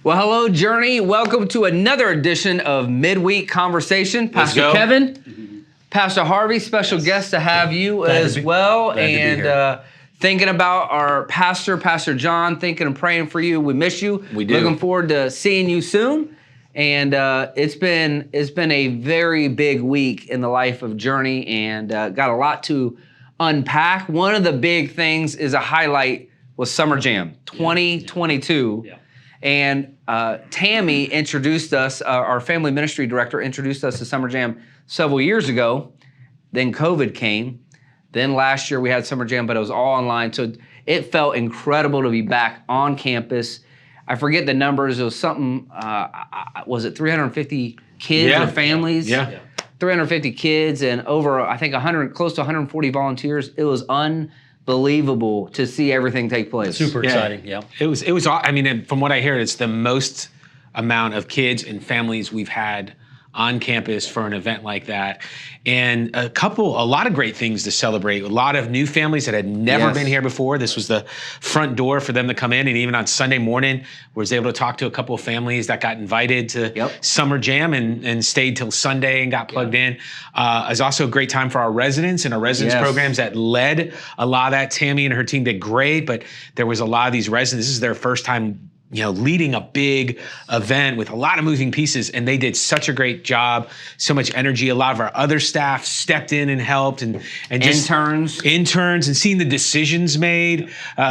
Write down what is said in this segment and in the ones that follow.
Well, hello, Journey. Welcome to another edition of Midweek Conversation. Pastor Kevin, Pastor Harvey, special guest to have you as well. And thinking about our pastor, Pastor John, thinking and praying for you. We miss you. We do. Looking forward to seeing you soon. And it's been a very big week in the life of Journey, and got a lot to unpack. One of the big things is a highlight was Summer Jam 2022. Yeah. And Tammy introduced us, our family ministry director introduced us to Summer Jam several years ago. Then COVID came. Then last year we had Summer Jam, but it was all online. So it felt incredible to be back on campus. I forget the numbers. It was something, was it 350 kids or families? Yeah. 350 kids and over, I think, close to 140 volunteers. It was unbelievable to see everything take place. Super exciting, yeah. It was. I mean, from what I hear, it's the most amount of kids and families we've had on campus for an event like that. And a lot of great things to celebrate. A lot of new families that had never been here before. This was the front door for them to come in. And even on Sunday morning, was able to talk to a couple of families that got invited to Summer Jam and stayed till Sunday and got plugged in. It was also a great time for our residents and our residence programs that led a lot of that. Tammy and her team did great, but there was a lot of these residents. This is their first time leading a big event with a lot of moving pieces, and they did such a great job, so much energy. A lot of our other staff stepped in and helped, and just interns, and seeing the decisions made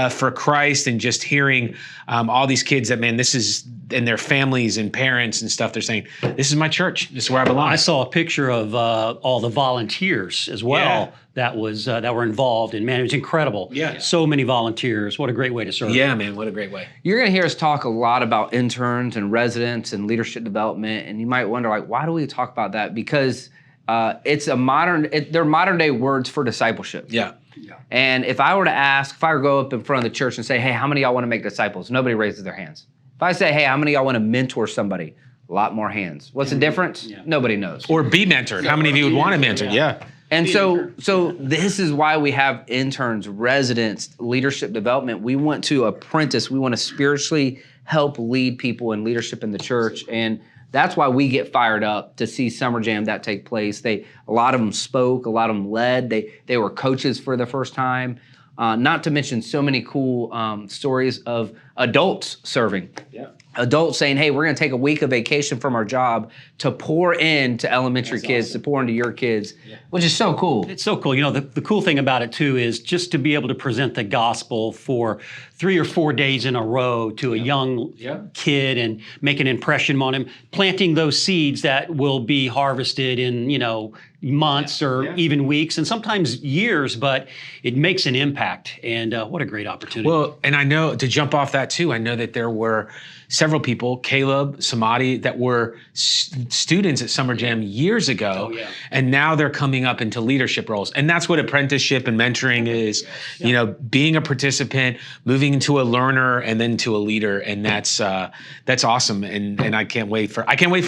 for Christ, and just hearing all these kids that, man, this is, and their families and parents and stuff, they're saying, this is my church, this is where I belong. I saw a picture of all the volunteers as well that were involved, and man, it was incredible. Yeah. So many volunteers. What a great way to serve. Yeah, man, what a great way. You're going to hear us talk a lot about interns and residents and leadership development, and you might wonder, like, why do we talk about that? Because it's they're modern day words for discipleship. Yeah. And if I were to go up in front of the church and say, hey, how many of y'all want to make disciples? Nobody raises their hands. If I say, hey, how many of y'all want to mentor somebody? A lot more hands. What's the difference? Yeah. Nobody knows. Or be mentored. How many of you would want to mentor? Yeah. And so this is why we have interns, residents, leadership development. We want to apprentice. We want to spiritually help lead people in leadership in the church. And that's why we get fired up to see Summer Jam that take place. A lot of them spoke, a lot of them led. They were coaches for the first time. Not to mention so many cool stories of adults serving. Yeah. Adults saying, hey, we're going to take a week of vacation from our job to pour into elementary kids, to pour into your kids, which is so cool. It's so cool. The cool thing about it, too, is just to be able to present the gospel for 3 or 4 days in a row to a young kid and make an impression on him, planting those seeds that will be harvested in, months or even weeks and sometimes years, but it makes an impact. And what a great opportunity. Well, and I know, to jump off that too, I know that there were several people, Caleb, Samadhi, that were students at Summer Jam years ago, and now they're coming up into leadership roles. And that's what apprenticeship and mentoring is, being a participant, moving into a learner, and then to a leader. And that's awesome. And I can't wait for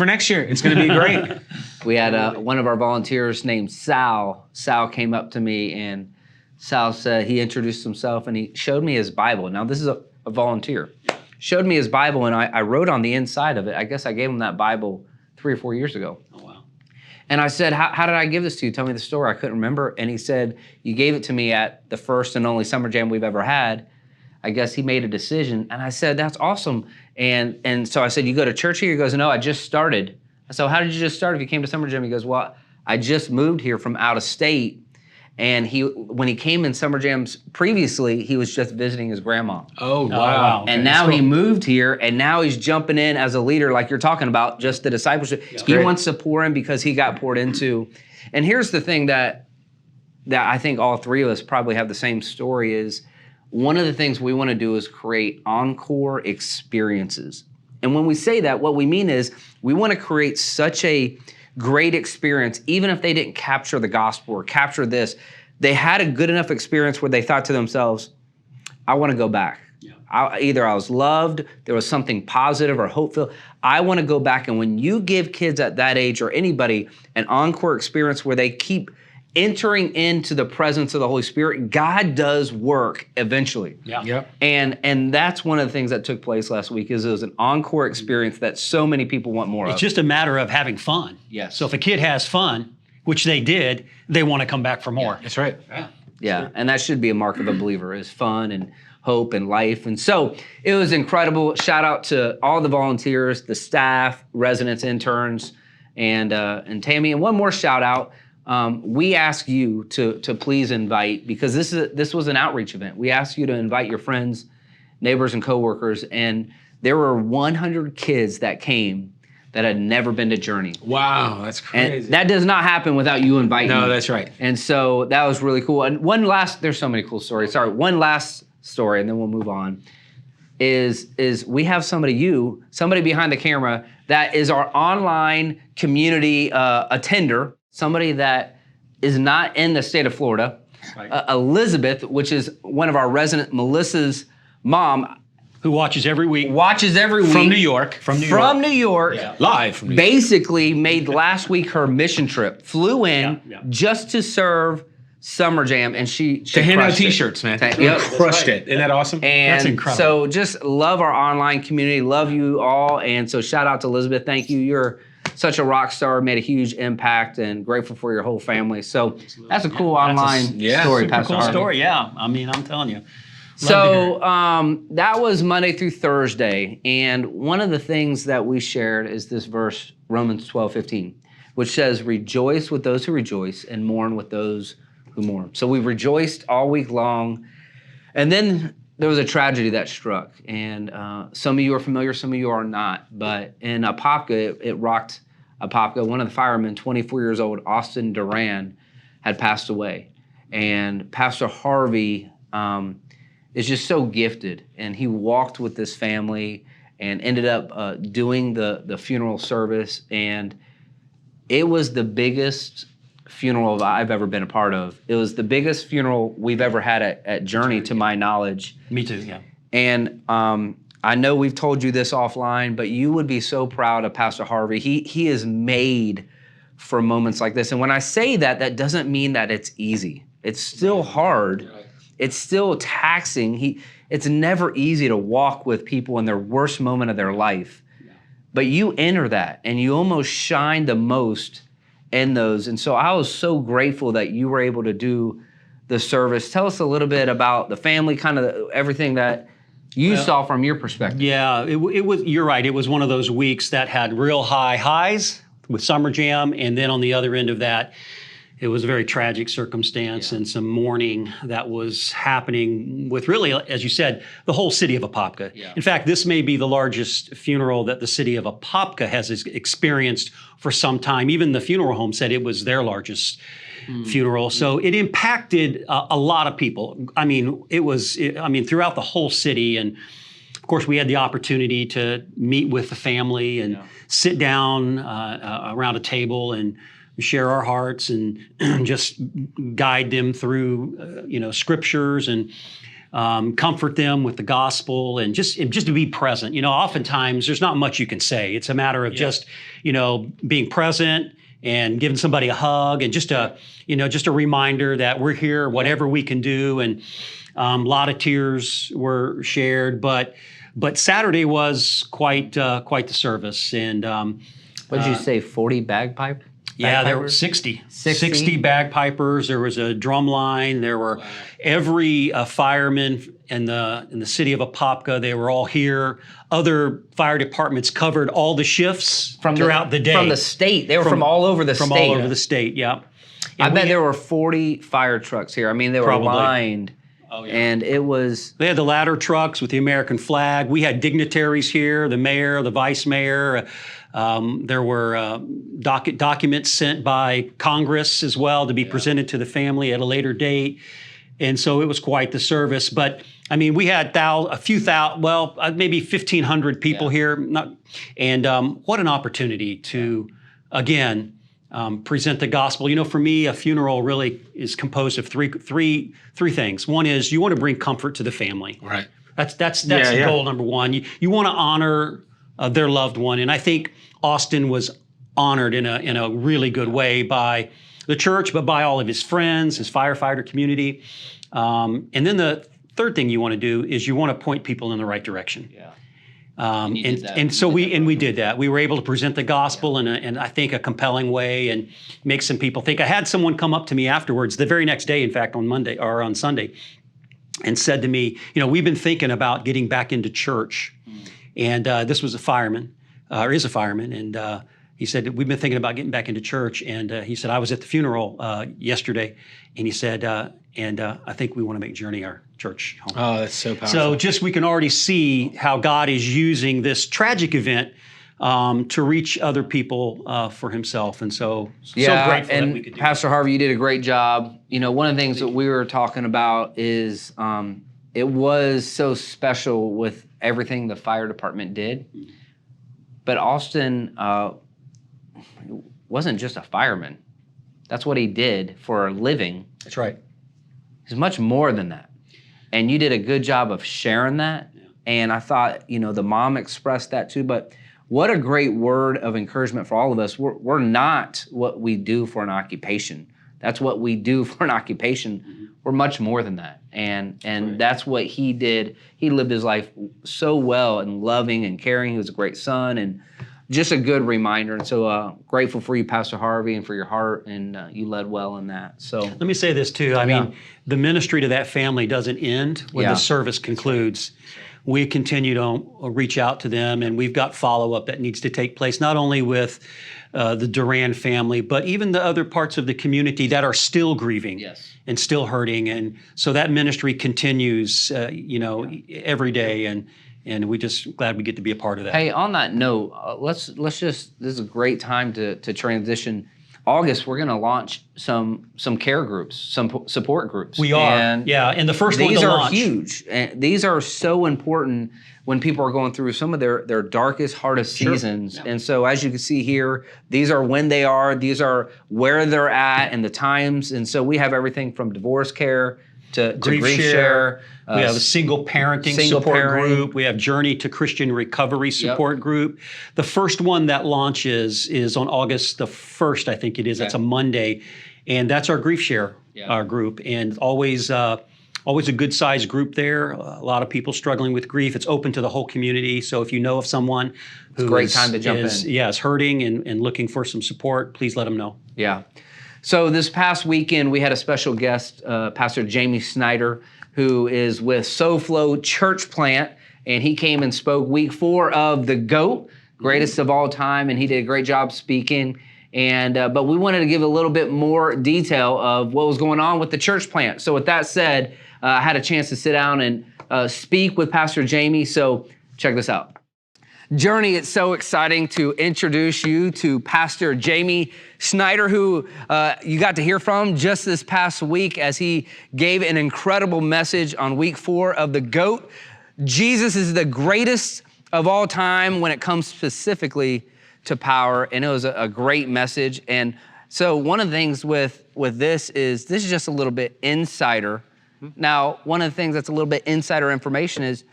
next year. It's going to be great. We had one of our volunteers named Sal. Sal came up to me, and Sal said, he introduced himself and he showed me his Bible. Now, this is a volunteer. Showed me his Bible, and I wrote on the inside of it. I guess I gave him that Bible 3 or 4 years ago. Oh, wow. And I said, how did I give this to you? Tell me the story. I couldn't remember. And he said, you gave it to me at the first and only Summer Jam we've ever had. I guess he made a decision. And I said, that's awesome. And so I said, you go to church here? He goes, no, I just started. I said, how did you just start if you came to Summer Jam? He goes, well, I just moved here from out of state. And when he came in Summer Jams previously, he was just visiting his grandma. Oh, wow. And now he moved here, and now he's jumping in as a leader, like you're talking about, just the discipleship. He wants to pour in because he got poured into. And here's the thing that I think all three of us probably have the same story is, one of the things we want to do is create encore experiences. And when we say that, what we mean is we want to create such a great experience, even if they didn't capture the gospel or capture this, they had a good enough experience where they thought to themselves, I want to go back. Either I was loved, there was something positive or hopeful. I want to go back. And when you give kids at that age or anybody an encore experience where they keep entering into the presence of the Holy Spirit, God does work eventually. Yeah. Yep. And that's one of the things that took place last week is it was an encore experience that so many people want more of. It's just a matter of having fun. Yes. So if a kid has fun, which they did, they want to come back for more. That's right. Yeah, and that should be a mark of a believer is fun and hope and life. And so it was incredible. Shout out to all the volunteers, the staff, residents, interns, and Tammy. And one more shout out. We ask you to please invite, because this was an outreach event. We asked you to invite your friends, neighbors, and coworkers. And there were 100 kids that came that had never been to Journey. Wow, that's crazy. And that does not happen without you inviting No, me. that's right. And so that was really cool. And there's so many cool stories. Sorry, one last story, and then we'll move on. Is we have somebody behind the camera that is our online community attender, somebody that is not in the state of Florida. Right. Elizabeth, which is one of our resident, Melissa's mom, Who watches every week. watches every week. From New York. From New York. Yeah. Live from New York. Basically made last week her mission trip. Flew in Yeah. just to serve Summer Jam, and she To hand out crushed it. T-shirts, man. Yep. Crushed it. Isn't that awesome? And That's incredible. so just love our online community, love you all. And so shout out to Elizabeth. Thank you. You're such a rock star, made a huge impact, and grateful for your whole family. So that's a cool online story, Super Pastor cool Harvey. story, yeah. I mean, I'm telling you. So that was Monday through Thursday. And one of the things that we shared is this verse, Romans 12:15, which says, rejoice with those who rejoice and mourn with those who mourn. So we rejoiced all week long. And then there was a tragedy that struck. And some of you are familiar, some of you are not. But in Apopka, it rocked Apopka. One of the firemen, 24 years old, Austin Duran, had passed away. And Pastor Harvey is just so gifted. And he walked with this family and ended up doing the funeral service. And it was the biggest funeral I've ever been a part of. It was the biggest funeral we've ever had at Journey, to my knowledge. Me too, yeah. And I know we've told you this offline, but you would be so proud of Pastor Harvey. He is made for moments like this. And when I say that, that doesn't mean that it's easy. It's still hard. It's still taxing. It's never easy to walk with people in their worst moment of their life. But you enter that, and you almost shine the most in those. And so I was so grateful that you were able to do the service. Tell us a little bit about the family, kind of everything that you saw from your perspective. Yeah, it was. You're right. It was one of those weeks that had real high highs with Summer Jam, and then on the other end of that, it was a very tragic circumstance and some mourning that was happening with really, as you said, the whole city of Apopka. Yeah. In fact, this may be the largest funeral that the city of Apopka has experienced for some time. Even the funeral home said it was their largest funeral. So it impacted a lot of people. I mean, throughout the whole city. And of course, we had the opportunity to meet with the family and sit down around a table and share our hearts and just guide them through, scriptures and comfort them with the gospel and just to be present. Oftentimes there's not much you can say. It's a matter of just, being present and giving somebody a hug and just a reminder that we're here, whatever we can do. And a lot of tears were shared, but Saturday was quite the service. And What did you say, 40 bagpipe? yeah, there were 60 bagpipers. There was a drum line. There were every fireman in the city of Apopka. They were all here. Other fire departments covered all the shifts throughout the day. From the state. They were from all over the state. From all over the state, yeah. I bet there were 40 fire trucks here. I mean, they were Probably. lined. Oh, yeah. And it was... They had the ladder trucks with the American flag. We had dignitaries here, the mayor, the vice mayor. There were documents sent by Congress as well to be presented to the family at a later date. And so it was quite the service. But I mean, we had maybe 1,500 people here. What an opportunity to, again, present the gospel. For me, a funeral really is composed of three things. One is you want to bring comfort to the family. Right. That's goal number one. You want to honor their loved one, and I think Austin was honored in a really good way by the church, but by all of his friends, his firefighter community. And then the third thing you want to do is you want to point people in the right direction. Yeah. We did that. We were able to present the gospel in I think a compelling way and make some people think. I had someone come up to me afterwards, the very next day, in fact, on Sunday, and said to me, we've been thinking about getting back into church. And this was a fireman, or is a fireman, and he said, we've been thinking about getting back into church. And he said, I was at the funeral yesterday, and he said, I think we want to make Journey our church home. Oh, that's so powerful. So we can already see how God is using this tragic event to reach other people for himself. And so grateful and that we could do Pastor Harvey, you did a great job. One of the things that we were talking about is it was so special with everything the fire department did. But Austin wasn't just a fireman. That's what he did for a living. That's right. He's much more than that. And you did a good job of sharing that. Yeah. And I thought, the mom expressed that too. But what a great word of encouragement for all of us. We're not what we do for an occupation. That's what we do for an occupation. Mm-hmm. We're much more than that. And that's what he did. He lived his life so well and loving and caring. He was a great son and just a good reminder. And so grateful for you, Pastor Harvey, and for your heart, and you led well in that. So let me say this too. I mean, the ministry to that family doesn't end when the service concludes. We continue to reach out to them, and we've got follow-up that needs to take place, not only with the Duran family, but even the other parts of the community that are still grieving and still hurting. And so that ministry continues, every day. And we just glad we get to be a part of that. Hey, on that note, let's just, this is a great time to transition. August, we're going to launch some care groups, some support groups. We are, and the first one to launch. These are huge. And these are so important when people are going through some of their darkest, hardest seasons. Yeah. And so as you can see here, these are when they are, these are where they're at and the times. And so we have everything from divorce care to grief share. We have a single parenting support group. We have Journey to Christian Recovery support group. The first one that launches is on August the 1st, I think it is. That's a Monday. And that's our grief share group. And always a good-sized group there. A lot of people struggling with grief. It's open to the whole community. So if you know of someone who is hurting and looking for some support, please let them know. Yeah. So this past weekend, we had a special guest, Pastor Jamie Snyder, who is with SoFlo Church Plant, and he came and spoke week 4 of the GOAT, greatest of all time, and he did a great job speaking. And but we wanted to give a little bit more detail of what was going on with the church plant. So with that said, I had a chance to sit down and speak with Pastor Jamie. So check this out. Journey, it's so exciting to introduce you to Pastor Jamie Snyder, who you got to hear from just this past week as he gave an incredible message on week 4 of the GOAT. Jesus is the greatest of all time when it comes specifically to power, and it was a great message. And so one of the things with this is just a little bit insider. Now, one of the things that's a little bit insider information is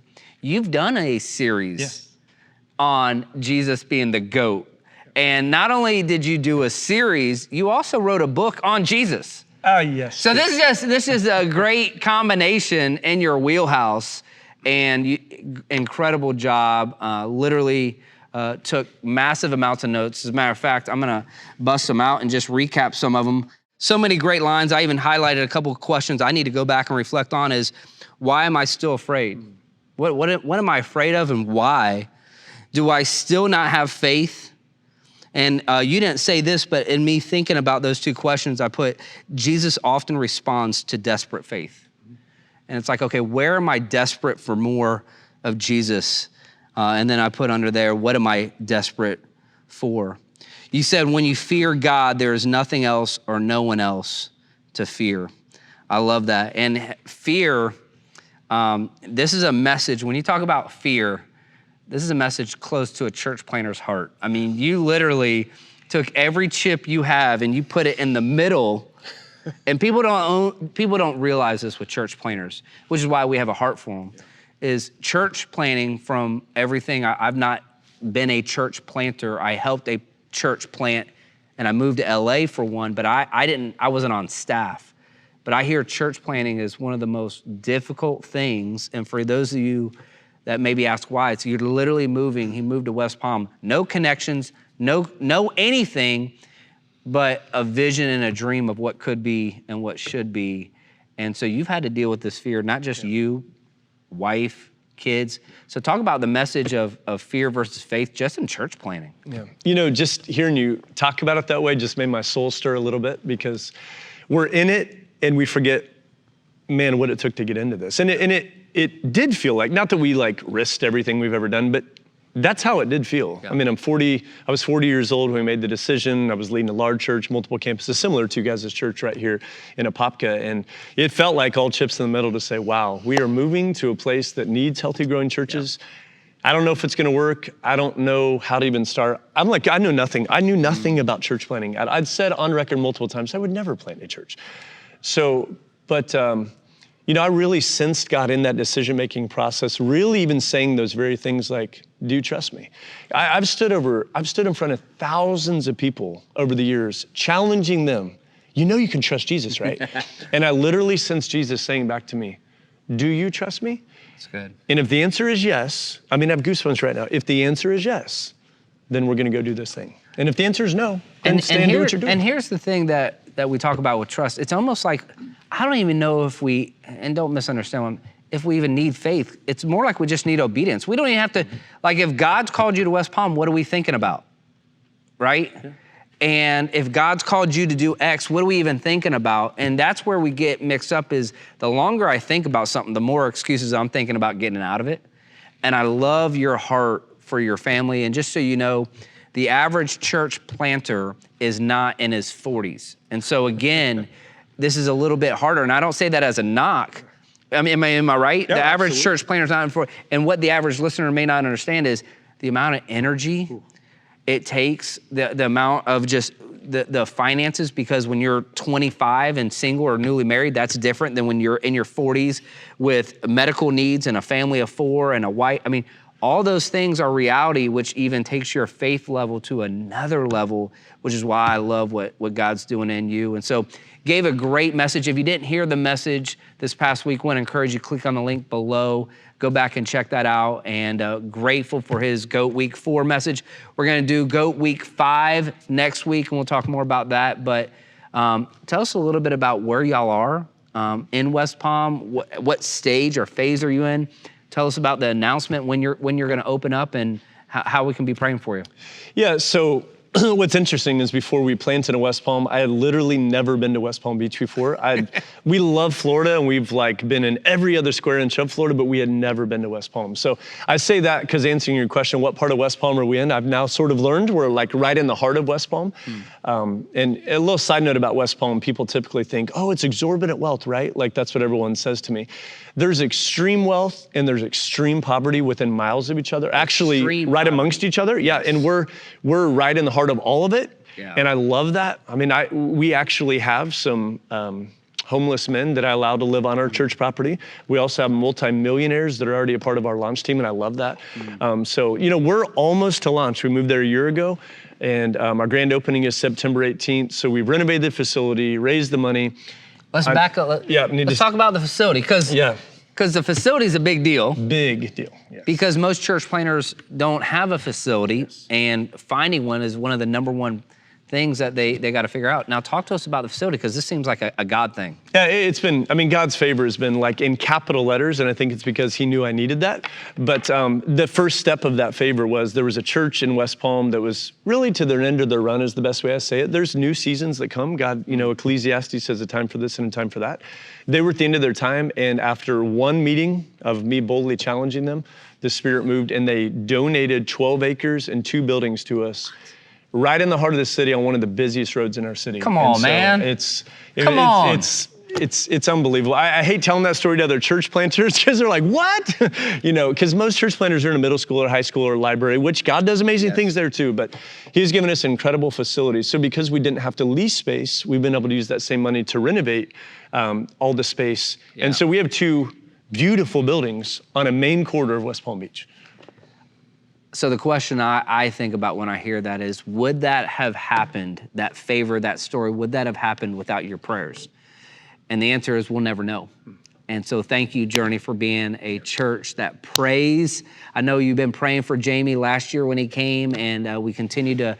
you've done a series on Jesus being the GOAT. And not only did you do a series, you also wrote a book on Jesus. Oh, yes. So this is a great combination in your wheelhouse, and incredible job. Literally took massive amounts of notes. As a matter of fact, I'm gonna bust them out and just recap some of them. So many great lines. I even highlighted a couple of questions I need to go back and reflect on is, why am I still afraid? What am I afraid of, and why? Do I still not have faith? And you didn't say this, but in me thinking about those 2 questions, I put, Jesus often responds to desperate faith. And it's like, okay, where am I desperate for more of Jesus? And then I put under there, what am I desperate for? You said, when you fear God, there is nothing else or no one else to fear. I love that. And fear, this is a message, when you talk about fear, this is a message close to a church planter's heart. I mean, you literally took every chip you have and you put it in the middle. And people don't realize this with church planters, which is why we have a heart for them, is church planting from everything. I've not been a church planter. I helped a church plant and I moved to LA for one, but I wasn't on staff. But I hear church planting is one of the most difficult things. And for those of you that maybe ask why, it's you're literally moving. He moved to West Palm, no connections, no anything, but a vision and a dream of what could be and what should be. And so you've had to deal with this fear, not just you, wife, kids. So talk about the message of fear versus faith just in church planting. Yeah. Just hearing you talk about it that way just made my soul stir a little bit, because we're in it and we forget, man, what it took to get into this. And it did feel like, not that we risked everything we've ever done, but that's how it did feel. Yeah. I mean, I was 40 years old when we made the decision. I was leading a large church, multiple campuses, similar to you guys' church right here in Apopka. And it felt like all chips in the middle to say, wow, we are moving to a place that needs healthy, growing churches. Yeah. I don't know if it's gonna work. I don't know how to even start. I knew nothing. I knew nothing about church planting. I'd said on record multiple times, I would never plant a church. I really sensed God in that decision-making process, really even saying those very things like, do you trust me? I've stood in front of thousands of people over the years, challenging them. You can trust Jesus, right? And I literally sensed Jesus saying back to me, do you trust me? That's good. And if the answer is yes, I have goosebumps right now. If the answer is yes, then we're gonna go do this thing. And if the answer is no, then stand do what you're doing. And here's the thing that we talk about with trust. It's almost like, I don't even know if we, and don't misunderstand, if we even need faith. It's more like we just need obedience. We don't even have to, if God's called you to West Palm, what are we thinking about, right? Yeah. And if God's called you to do X, what are we even thinking about? And that's where we get mixed up, is the longer I think about something, the more excuses I'm thinking about getting out of it. And I love your heart for your family. And just so you know, the average church planter is not in his 40s. And so again, this is a little bit harder. And I don't say that as a knock. I mean, am I right? Yeah, the average absolutely. church planter is not in 40. And what the average listener may not understand is the amount of energy it takes, the amount of just the finances, because when you're 25 and single or newly married, that's different than when you're in your 40s with medical needs and a family of 4 and a wife. I mean, all those things are reality, which even takes your faith level to another level, which is why I love what God's doing in you. And so gave a great message. If you didn't hear the message this past week, I want to encourage you, click on the link below, go back and check that out. And grateful for his GOAT Week 4 message. We're going to do GOAT Week 5 next week, and we'll talk more about that. But tell us a little bit about where y'all are in West Palm. What stage or phase are you in? Tell us about the announcement, when you're going to open up, and how we can be praying for you. Yeah, so what's interesting is before we planted in West Palm, I had literally never been to West Palm Beach before. We love Florida, and we've been in every other square inch of Florida, but we had never been to West Palm. So I say that because, answering your question, what part of West Palm are we in? I've now sort of learned we're right in the heart of West Palm. And a little side note about West Palm, people typically think, oh, it's exorbitant wealth, right? That's what everyone says to me. There's extreme wealth and there's extreme poverty within miles of each other, actually extreme right poverty amongst each other. Yeah, and we're right in the heart of all of it. Yeah. And I love that. I mean, we actually have some homeless men that I allow to live on our church property. We also have multimillionaires that are already a part of our launch team, and I love that. So, we're almost to launch. We moved there a year ago, and our grand opening is September 18th. So we've renovated the facility, raised the money. Let's back up. Let's talk about the facility, because the facility is a big deal. Big deal, yes. Because most church planters don't have a facility, and finding one is one of the number one things that they got to figure out. Now talk to us about the facility, because this seems like a God thing. Yeah, it's been, God's favor has been in capital letters, and I think it's because he knew I needed that. But the first step of that favor was there was a church in West Palm that was really to their end of their run, is the best way I say it. There's new seasons that come. God, Ecclesiastes says a time for this and a time for that. They were at the end of their time, and after one meeting of me boldly challenging them, the Spirit moved, and they donated 12 acres and 2 buildings to us, right in the heart of the city on one of the busiest roads in our city. Come on, man. It's unbelievable. I hate telling that story to other church planters, because they're like, what? Because most church planters are in a middle school or high school or library, which God does amazing things there too, but he's given us incredible facilities. So because we didn't have to lease space, we've been able to use that same money to renovate all the space. Yeah. And so we have 2 beautiful buildings on a main corridor of West Palm Beach. So the question I think about when I hear that is, would that have happened, that favor, that story, would that have happened without your prayers? And the answer is, we'll never know. And so thank you, Journey, for being a church that prays. I know you've been praying for Jamie last year when he came, and we continue to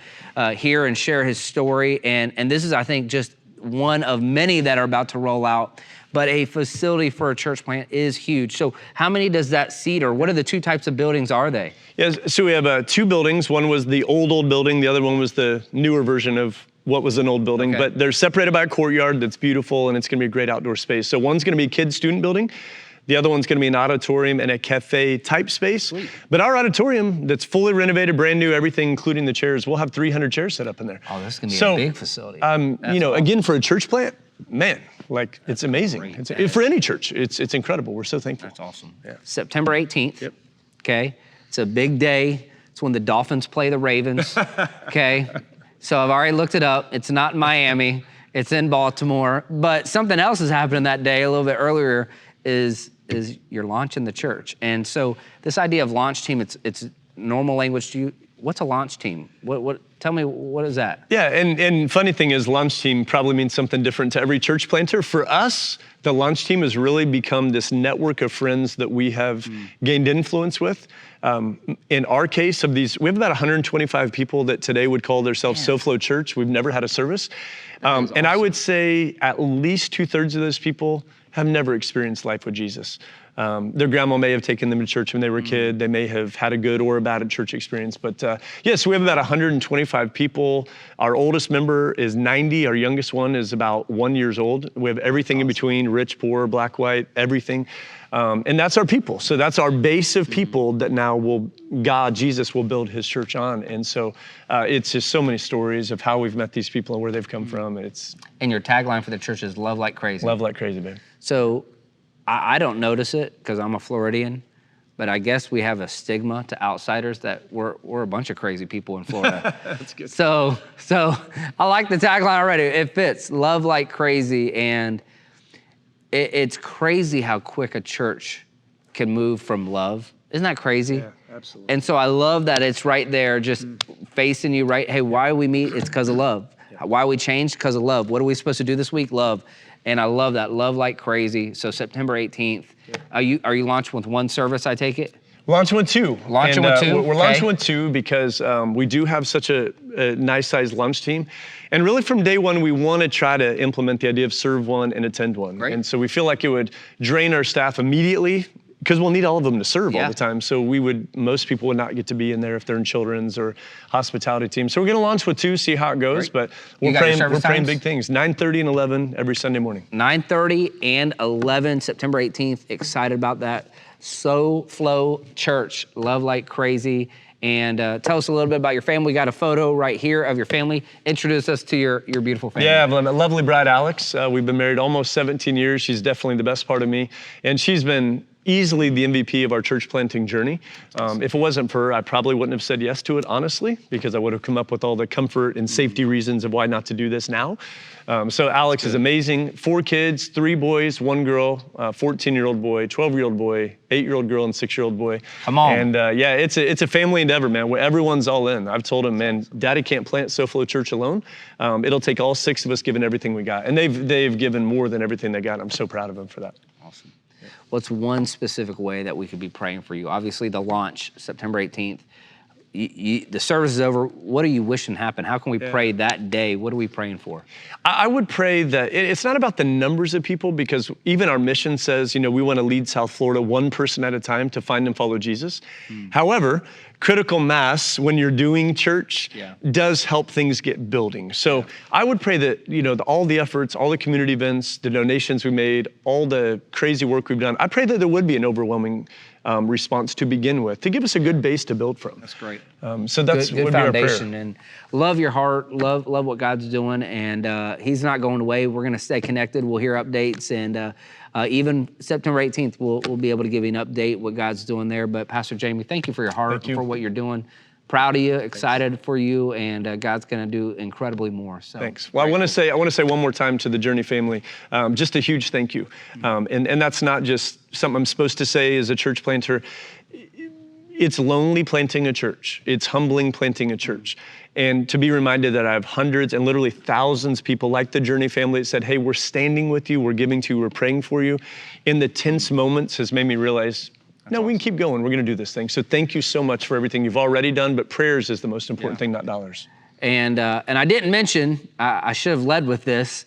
hear and share his story. And this is, I think, just one of many that are about to roll out. But a facility for a church plant is huge. So how many does that seat, or what are the two types of buildings are they? Yes, so we have two buildings. One was the old building. The other one was the newer version of what was an old building. Okay. But they're separated by a courtyard that's beautiful, and it's going to be a great outdoor space. So one's going to be a kids student building. The other one's going to be an auditorium and a cafe type space. Sweet. But our auditorium that's fully renovated, brand new, everything, including the chairs, we'll have 300 chairs set up in there. Oh, this is going to be a big facility. Again, for a church plant, man, like it's amazing. For any church, it's incredible. We're so thankful. That's awesome. Yeah. September 18th. Yep. Okay. It's a big day. It's when the Dolphins play the Ravens. Okay. So I've already looked it up. It's not in Miami. It's in Baltimore. But something else is happening that day a little bit earlier is you're launching the church. And so this idea of launch team, it's normal language to you. What's a launch team? Tell me, what is that? Yeah, and funny thing is, launch team probably means something different to every church planter. For us, the launch team has really become this network of friends that we have gained influence with. In our case, we have about 125 people that today would call themselves SoFlo Church. We've never had a service. And I would say at least 2/3 of those people have never experienced life with Jesus. Their grandma may have taken them to church when they were a kid. They may have had a good or a bad church experience. But yes, we have about 125 people. Our oldest member is 90. Our youngest one is about 1 year old. We have everything in between, rich, poor, black, white, everything. And that's our people. So that's our base of people that now Jesus will build his church on. And so it's just so many stories of how we've met these people and where they've come from. And your tagline for the church is love like crazy. Love like crazy, babe. So I don't notice it because I'm a Floridian, but I guess we have a stigma to outsiders that we're a bunch of crazy people in Florida. That's good. So I like the tagline already. It fits, love like crazy. And it's crazy how quick a church can move from love. Isn't that crazy? Yeah, absolutely. And so I love that it's right there, just facing you right. Hey, why we meet? It's because of love. Yeah. Why we changed? Because of love. What are we supposed to do this week? Love. And I love that. Love like crazy. So September 18th. Yeah. Are you launching with one service, I take it? Launching with two. Launching with two? We're launching with two because we do have such a nice sized lunch team. And really from day one, we want to try to implement the idea of serve one and attend one. Great. And so we feel like it would drain our staff immediately because we'll need all of them to serve all the time. So most people would not get to be in there if they're in children's or hospitality teams. So we're going to launch with two, see how it goes. Great. But we're praying big things. 9:30 and 11 every Sunday morning. 9:30 and 11, September 18th. Excited about that. SoFlo Church, love like crazy. And tell us a little bit about your family. We got a photo right here of your family. Introduce us to your beautiful family. Yeah, my lovely bride, Alex. We've been married almost 17 years. She's definitely the best part of me. And she's been easily the MVP of our church planting journey. If it wasn't for her, I probably wouldn't have said yes to it, honestly, because I would have come up with all the comfort and safety reasons of why not to do this now. So Alex is amazing. 4 kids, 3 boys, 1 girl, 14-year-old boy, 12-year-old boy, 8-year-old girl, and 6-year-old boy. Come on. And it's a family endeavor, man, where everyone's all in. I've told them, man, Daddy can't plant SoFlo Church alone. It'll take all 6 of us giving everything we got. And they've given more than everything they got. I'm so proud of them for that. Awesome. What's one specific way that we could be praying for you? Obviously, the launch, September 18th. The service is over. What are you wishing happened? How can we pray that day? What are we praying for? I would pray that it's not about the numbers of people, because even our mission says, we want to lead South Florida one person at a time to find and follow Jesus. However, critical mass, when you're doing church, does help things get building. So I would pray that, all the efforts, all the community events, the donations we made, all the crazy work we've done, I pray that there would be an overwhelming response to begin with, to give us a good base to build from. That's great. So that's good would be our foundation. prayer. And love your heart, love what God's doing, and He's not going away. We're going to stay connected. We'll hear updates, and even September 18th, we'll be able to give you an update what God's doing there. But Pastor Jamie, thank you for your heart, for what you're doing. Proud of you, excited for you, and God's going to do incredibly more. So thanks. Well, I want to say one more time to the Journey family, just a huge thank you. And that's not just something I'm supposed to say as a church planter. it's lonely planting a church. It's humbling planting a church. And to be reminded that I have hundreds and literally thousands of people like the Journey family that said, hey, we're standing with you, we're giving to you, we're praying for you, in the tense moments has made me realize, no, we can keep going. We're going to do this thing. So thank you so much for everything you've already done, but prayers is the most important thing, not dollars. And I didn't mention, I should have led with this,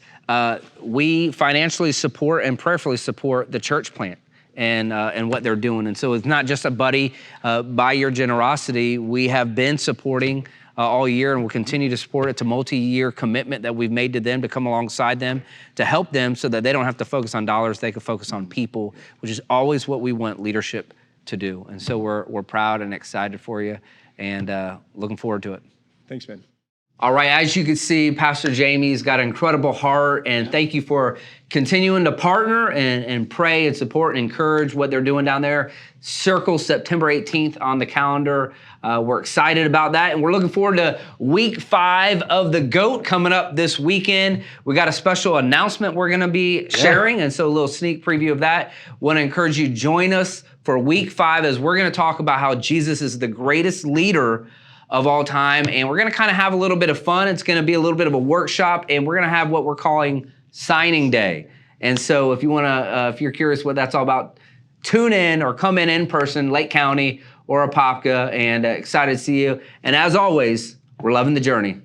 we financially support and prayerfully support the church plant and what they're doing. And so it's not just a buddy. By your generosity, we have been supporting all year and will continue to support. It's a multi-year commitment that we've made to them to come alongside them, to help them so that they don't have to focus on dollars, they can focus on people, which is always what we want leadership to do. And so we're proud and excited for you and looking forward to it. Thanks, man. All right, as you can see, Pastor Jamie's got an incredible heart, and thank you for continuing to partner and pray and support and encourage what they're doing down there. Circle September 18th on the calendar. We're excited about that, and we're looking forward to week 5 of the GOAT coming up this weekend. We got a special announcement we're gonna be sharing, and so a little sneak preview of that. Want to encourage you, join us for week 5 as we're gonna talk about how Jesus is the greatest leader of all time, and we're gonna kind of have a little bit of fun. It's gonna be a little bit of a workshop, and we're gonna have what we're calling signing day. And so if you wanna, if you're curious what that's all about, tune in or come in person, Lake County or Apopka, and excited to see you. And as always, we're loving the journey.